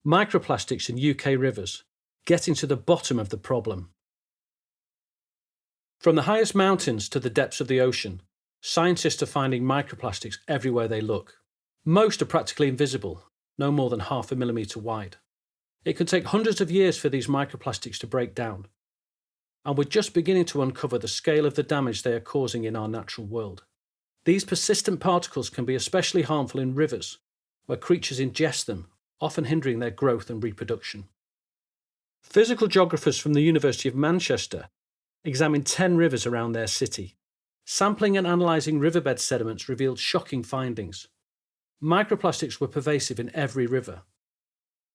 Microplastics in UK rivers, getting to the bottom of the problem. From the highest mountains to the depths of the ocean, scientists are finding microplastics everywhere they look. Most are practically invisible, no more than 0.5 millimetre wide. It can take hundreds of years for these microplastics to break down, and we're just beginning to uncover the scale of the damage they are causing in our natural world. These persistent particles can be especially harmful in rivers, where creatures ingest them, often hindering their growth and reproduction. Physical geographers from the University of Manchester examined 10 rivers around their city. Sampling and analysing riverbed sediments revealed shocking findings. Microplastics were pervasive in every river.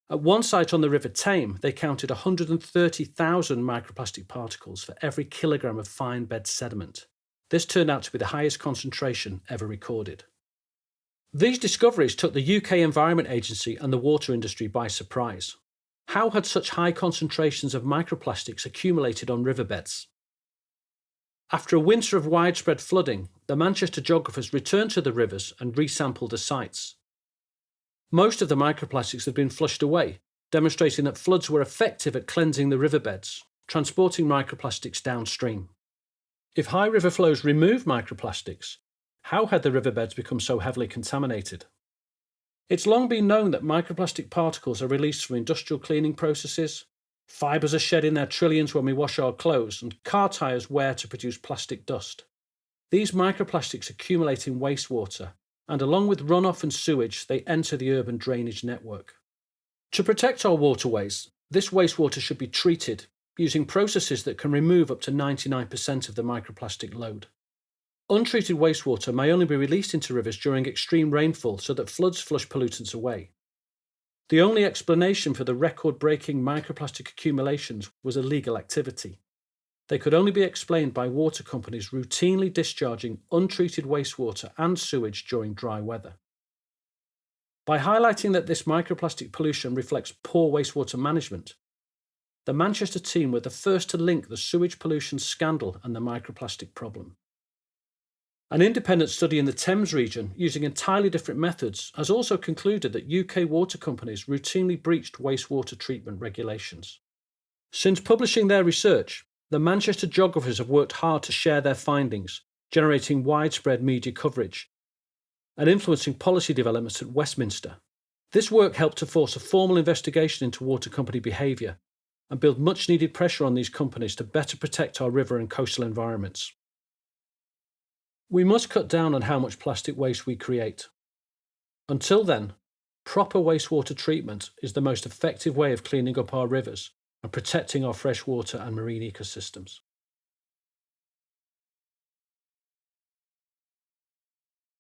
At one site on the River Tame, they counted 130,000 microplastic particles for every kilogram of fine bed sediment. This turned out to be the highest concentration ever recorded. These discoveries took the UK Environment Agency and the water industry by surprise. How had such high concentrations of microplastics accumulated on riverbeds? After a winter of widespread flooding, the Manchester geographers returned to the rivers and resampled the sites. Most of the microplastics had been flushed away, demonstrating that floods were effective at cleansing the riverbeds, transporting microplastics downstream. If high river flows removed microplastics, how had the riverbeds become so heavily contaminated? It's long been known that microplastic particles are released from industrial cleaning processes, fibres are shed in their trillions when we wash our clothes, and car tyres wear to produce plastic dust. These microplastics accumulate in wastewater, and along with runoff and sewage, they enter the urban drainage network. To protect our waterways, this wastewater should be treated using processes that can remove up to 99% of the microplastic load. Untreated wastewater may only be released into rivers during extreme rainfall so that floods flush pollutants away. The only explanation for the record-breaking microplastic accumulations was illegal activity. They could only be explained by water companies routinely discharging untreated wastewater and sewage during dry weather. By highlighting that this microplastic pollution reflects poor wastewater management, the Manchester team were the first to link the sewage pollution scandal and the microplastic problem. An independent study in the Thames region, using entirely different methods, has also concluded that UK water companies routinely breached wastewater treatment regulations. Since publishing their research, the Manchester geographers have worked hard to share their findings, generating widespread media coverage and influencing policy developments at Westminster. This work helped to force a formal investigation into water company behaviour and build much-needed pressure on these companies to better protect our river and coastal environments. We must cut down on how much plastic waste we create. Until then, proper wastewater treatment is the most effective way of cleaning up our rivers and protecting our freshwater and marine ecosystems.